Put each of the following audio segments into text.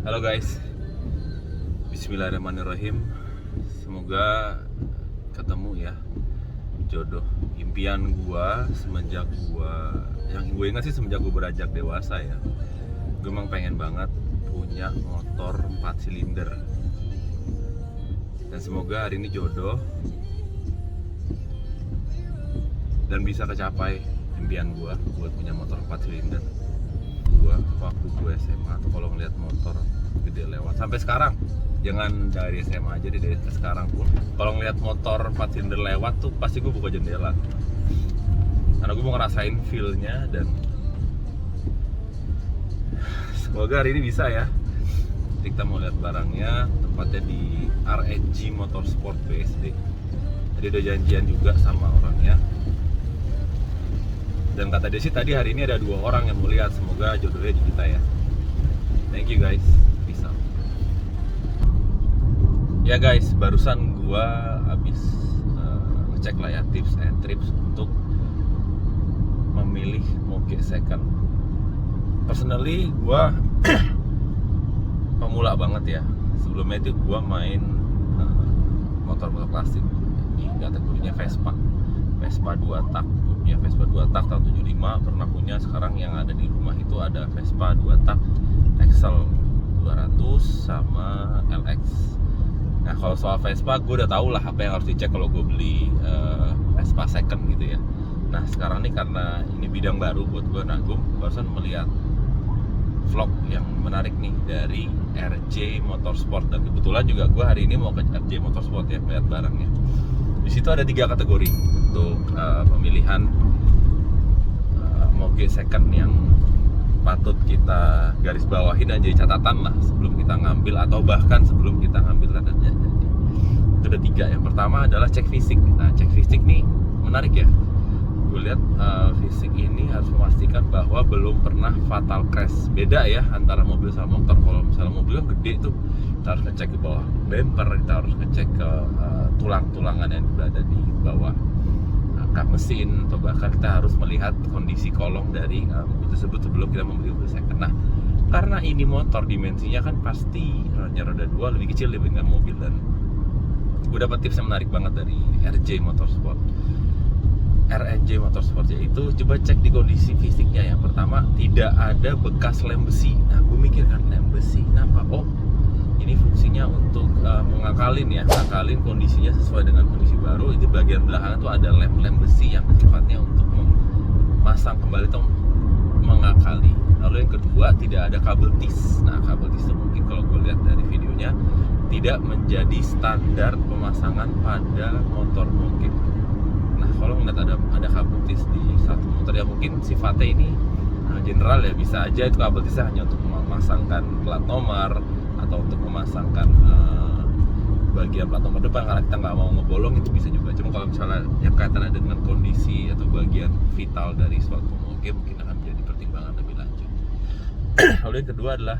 Halo guys, Bismillahirrahmanirrahim. Semoga ketemu ya jodoh impian gua semenjak yang gue ingat sih semenjak gue beranjak dewasa ya. Gue emang pengen banget punya motor 4 silinder. Dan semoga hari ini jodoh dan bisa kecapai impian gua buat punya motor 4 silinder. Waktu gue SMA atau kalau ngeliat motor gede lewat sampai sekarang, jangan dari SMA aja deh, dari sekarang pun kalau ngeliat motor 4 silinder lewat tuh pasti gue buka jendela karena gue mau ngerasain feel-nya. Dan semoga hari ini bisa ya. Kita mau lihat barangnya, tempatnya di RNG Motorsport BSD. Jadi udah janjian juga sama orangnya. Dan kata dia sih tadi hari ini ada 2 orang yang mau lihat. Semoga jodohnya di kita ya. Thank you guys. Peace out. Ya guys, barusan gua habis ngecek lah ya tips and tricks untuk memilih moge second. Personally gua pemula banget ya. Sebelumnya itu gua main motor-motor klasik di kategorinya Vespa 2 tak. Punya Vespa 2 tak tahun 75, pernah punya. Sekarang yang ada di rumah itu ada Vespa 2 tak Excel 200 sama LX. Nah kalau soal Vespa gue udah tau lah apa yang harus dicek kalau gue beli Vespa second gitu ya. Nah sekarang nih karena ini bidang baru buat gue, gue barusan melihat vlog yang menarik nih dari RJ Motorsport. Dan kebetulan juga gue hari ini mau ke RJ Motorsport ya, melihat barangnya. Di situ ada 3 kategori untuk pemilihan moge second yang patut kita garis bawahin dan jadi catatan lah sebelum kita ngambil atau bahkan sebelum kita ngambil tanda jadi. Itu ada 3. Yang pertama adalah cek fisik. Nah cek fisik nih menarik ya. Gue lihat fisik ini harus memastikan bahwa belum pernah fatal crash. Beda ya antara mobil sama motor. Kalau misalnya mobil kan gede tuh, kita harus ngecek ke bawah bumper, kita harus ngecek ke tulang-tulangan yang berada di bawah kap mesin, atau bahkan kita harus melihat kondisi kolong dari mobil tersebut sebelum kita membeli mobil second. Nah karena ini motor, dimensinya kan pasti roda 2 lebih kecil dibandingkan mobil. Dan gue dapat tips yang menarik banget dari RNG Motorsport, yaitu coba cek di kondisi fisiknya. Yang pertama, tidak ada bekas lem besi. Nah gue mikir kan, lem besi kenapa? Oh ini fungsinya untuk mengakalin kondisinya sesuai dengan kondisi baru. Itu bagian belakang tuh ada lem besi yang sifatnya untuk memasang kembali atau mengakali. Lalu yang kedua, tidak ada kabel tis. Nah kabel tis itu mungkin kalau gue lihat dari videonya tidak menjadi standar pemasangan pada motor moge. Nah kalau ngeliat ada kabel tis di satu motor ya mungkin sifatnya ini general ya, bisa aja itu kabel tisnya hanya untuk memasangkan plat nomor atau untuk memasangkan bagian plat nomor depan karena kita nggak mau ngebolong, itu bisa juga. Cuma kalau misalnya yang kaitannya dengan kondisi atau bagian vital dari suatu moge mungkin akan menjadi pertimbangan lebih lanjut. Lalu yang kedua adalah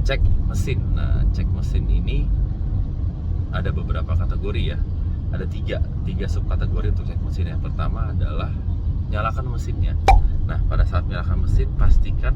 cek mesin. Nah cek mesin ini ada beberapa kategori ya. Ada tiga subkategori untuk cek mesin. Yang pertama adalah nyalakan mesinnya. Nah pada saat menyalakan mesin, pastikan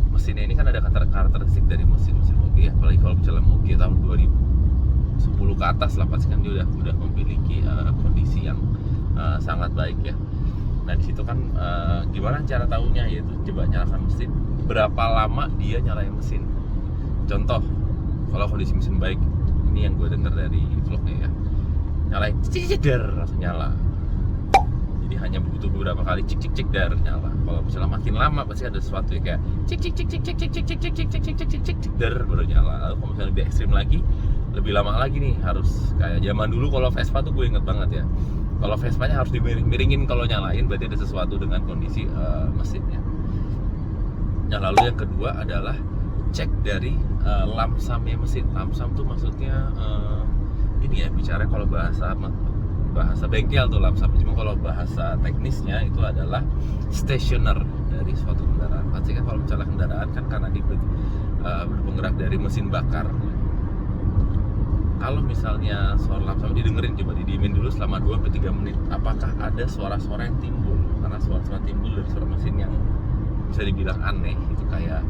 mesinnya ini kan ada karakteristik dari mesin-mesin moge ya. Apalagi kalau misalnya moge tahun 2010 ke atas lah, pastikan dia udah memiliki kondisi yang sangat baik ya. Nah di situ kan gimana cara tahunya, yaitu coba nyalakan mesin, berapa lama dia nyalain mesin. Contoh, kalau kondisi mesin baik, ini yang gue dengar dari vlognya ya, nyalain cik langsung nyala. Jadi hanya butuh beberapa kali cik dar nyala. Kalau misalnya makin lama pasti ada sesuatu ya, kayak cik dar baru nyala. Lalu kalau misalnya lebih ekstrim lagi, lebih lama lagi nih, harus kayak zaman dulu kalau Vespa tuh gue inget banget ya. Kalau Vespanya harus dimiringin kalau nyalain, berarti ada sesuatu dengan kondisi mesinnya. Nah lalu yang kedua adalah cek dari lamsamnya mesin. Lamsam tuh maksudnya ini ya, bicara kalau bahasa bengkel tuh lamsam. Cuma kalau bahasa teknisnya itu adalah stationer dari suatu kendaraan. Pastikan kalau misalnya kendaraan kan karena berpenggerak dari mesin bakar. Kalau misalnya suara lamsam didengerin, coba didiemin dulu selama 2-3 menit. Apakah ada suara-suara yang timbul? Karena suara-suara timbul dari suara mesin yang bisa dibilang aneh, itu kayak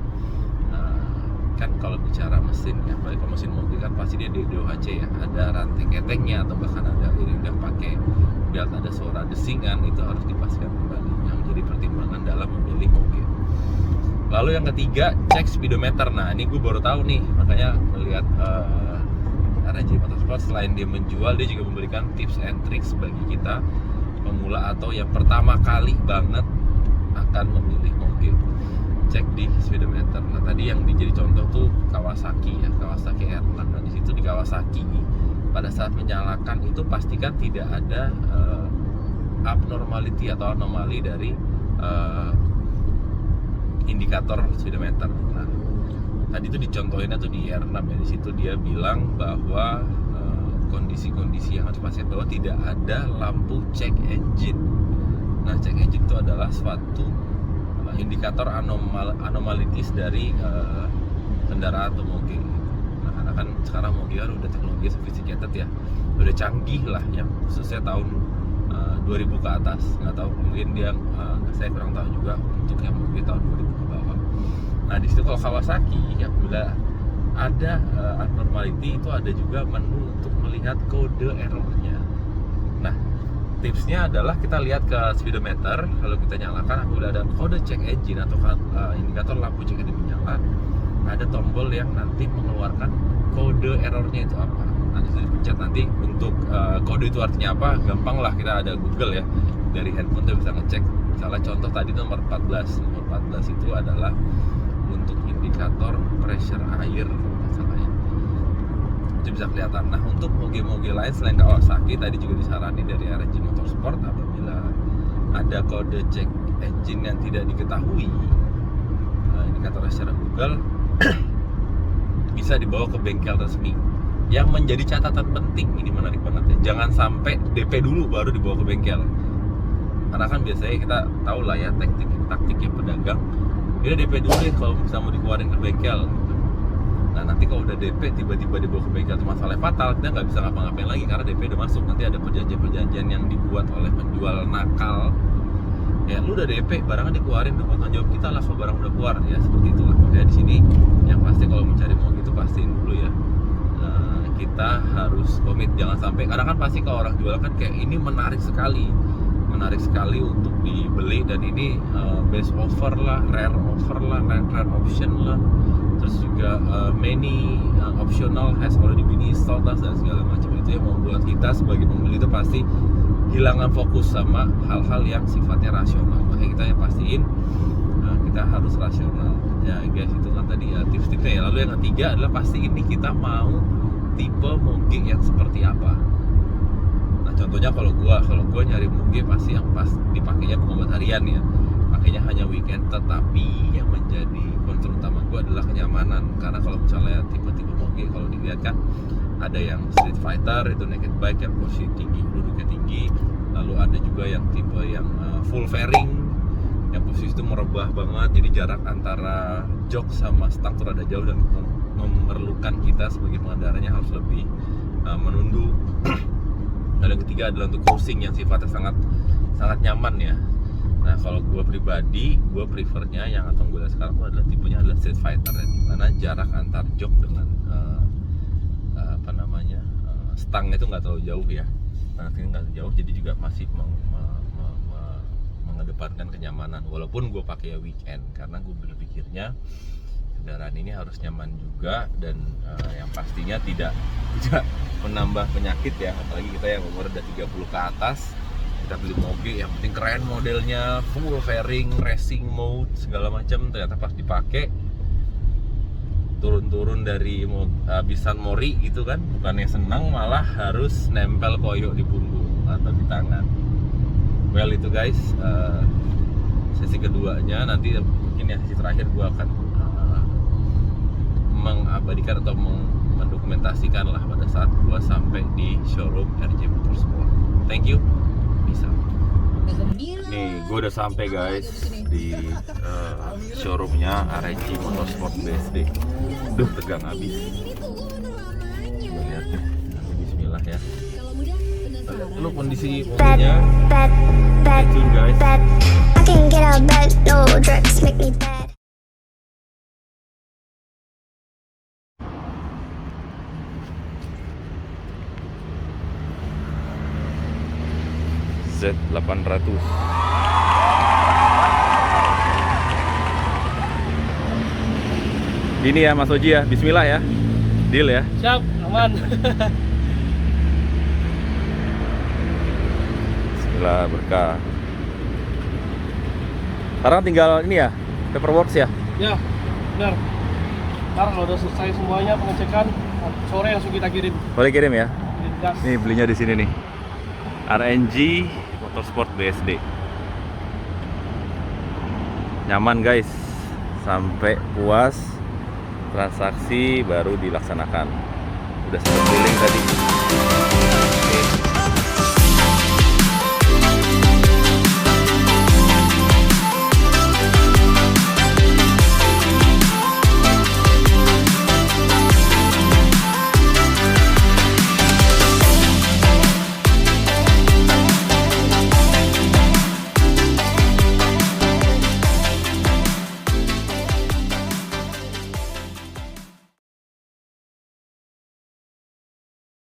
kan kalau bicara mesin ya, apalagi kalau mesin mobil kan pasti dia DOHC ya, ada rantai ketengnya atau bahkan ada ini udah pakai belt, ada suara desingan, itu harus dipastikan kembali yang menjadi pertimbangan dalam memilih mobil. Lalu yang ketiga, cek speedometer. Nah ini gue baru tahu nih, makanya melihat RNG Motorsport selain dia menjual, dia juga memberikan tips and tricks bagi kita pemula atau yang pertama kali banget akan memilih mobil. Cek di speedometer. Nah tadi yang dijadi contoh tuh Kawasaki ya, Kawasaki R6. Nah di situ di Kawasaki pada saat menyalakan itu pastikan tidak ada abnormality atau anomali dari indikator speedometer. Nah tadi itu dicontohinnya tuh di R6 ya, di situ dia bilang bahwa kondisi-kondisi yang harus dipastikan bahwa tidak ada lampu check engine. Nah check engine itu adalah suatu indikator anomalitis dari kendaraan atau moge. Nah karena kan sekarang moge kan udah teknologi sophisticated ya, udah canggih lah, yang khususnya tahun 2000 ke atas. Nggak tahu mungkin dia saya kurang tahu juga untuk yang moge tahun 2000 ke bawah. Nah di situ kalau Kawasaki ya, bila ada abnormality itu ada juga menu untuk melihat kode errornya. Nah tipsnya adalah kita lihat ke speedometer, lalu kita nyalakan, apabila ada kode check engine atau indikator lampu check engine menyala, ada tombol yang nanti mengeluarkan kode errornya itu apa. Nanti itu dipencet, nanti untuk kode itu artinya apa, gampang lah, kita ada Google ya, dari handphone kita bisa ngecek. Misalnya contoh tadi nomor 14 itu adalah untuk indikator pressure air masalahnya, itu bisa kelihatan. Nah untuk moge-moge lain selain Kawasaki, tadi juga disarani dari RNG Motorsport, apabila ada kode check engine yang tidak diketahui indikatornya secara Google bisa dibawa ke bengkel resmi. Yang menjadi catatan penting, ini menarik banget ya, jangan sampai DP dulu baru dibawa ke bengkel. Karena kan biasanya kita tahu lah ya taktiknya pedagang, dia DP dulu ya kalau bisa mau dikeluarin ke bengkel gitu. Nah nanti kalau udah DP tiba-tiba dibawa ke bengkel itu masalahnya fatal, kita nggak bisa ngapa-ngapain lagi karena DP udah masuk. Nanti ada perjanjian-perjanjian yang dibuat oleh penjual nakal ya, lu udah DP, barangnya dikeluarin, udah tanggung jawab kita lah kalau barang udah keluar ya, seperti itulah. Makanya di sini yang pasti kalau mencari mobil itu pastiin dulu ya, kita harus komit, jangan sampai, karena kan pasti kalau orang jual kan kayak ini menarik sekali untuk dibeli, dan ini best offer lah, rare offer lah, rare option lah, terus juga many optional has already been installed dan segala macam. Itu yang membuat kita sebagai pembeli itu pasti hilangan fokus sama hal-hal yang sifatnya rasional. Makanya kita yang pastiin kita harus rasional ya guys. Itu kan tadi ya tips-tipsnya ya. Lalu yang ketiga adalah pasti ini kita mau tipe moge yang seperti apa. Nah contohnya kalau gua nyari moge pasti yang pas dipakainya pengobat harian ya, pakainya hanya weekend. Tetapi yang menjadi concern utama gua adalah kenyamanan. Karena kalau misalnya tipe-tipe moge kalau dilihat kan ada yang street fighter, itu naked bike yang posisi tinggi, duduknya tinggi. Lalu ada juga yang tipe yang full fairing, yang posisi itu merebah banget, jadi jarak antara jok sama stang itu rada jauh dan memerlukan kita sebagai pengendaranya harus lebih menunduk. Dan yang ketiga adalah untuk cruising yang sifatnya sangat nyaman ya. Nah kalau gue pribadi, gue prefernya yang akan gue lihat sekarang adalah tipenya adalah street fighter ya, dimana jarak antar jok dengan stang itu nggak terlalu jauh ya. Nah ini nggak jauh, jadi juga masih mengedepankan kenyamanan. Walaupun gue pakai ya weekend, karena gue berpikirnya kendaraan ini harus nyaman juga, dan yang pastinya tidak menambah penyakit ya. Apalagi kita yang umur udah 30 ke atas, kita beli moge yang penting keren modelnya, full fairing, racing mode segala macam, ternyata pas dipakai turun dari habisan mori gitu kan, bukannya senang malah harus nempel koyo di punggung atau di tangan. Well itu guys, sesi keduanya nanti mungkin ya, sesi terakhir gua akan mengabadikan atau mendokumentasikan lah pada saat gua sampai di showroom RNG Motorsport. Thank you, bisa. Nih, gue udah sampai guys di showroomnya RNG Motorsport BSD. Duh, tegang abis. Lihat deh, bismillah ya. Lu kondisi mobilnya, stay tune guys. 800. Ini ya Mas Oji ya, bismillah ya. Deal ya. Siap, aman. Bismillah, berkah. Sekarang tinggal ini ya, paperwork ya. Ya, benar. Ntar kalau udah selesai semuanya pengecekan, sore langsung kita kirim. Boleh kirim ya. Kirim gas. Nih belinya di sini nih. RNG Motorsport BSD. Nyaman guys. Sampai puas, transaksi baru dilaksanakan. Udah sempat keliling tadi.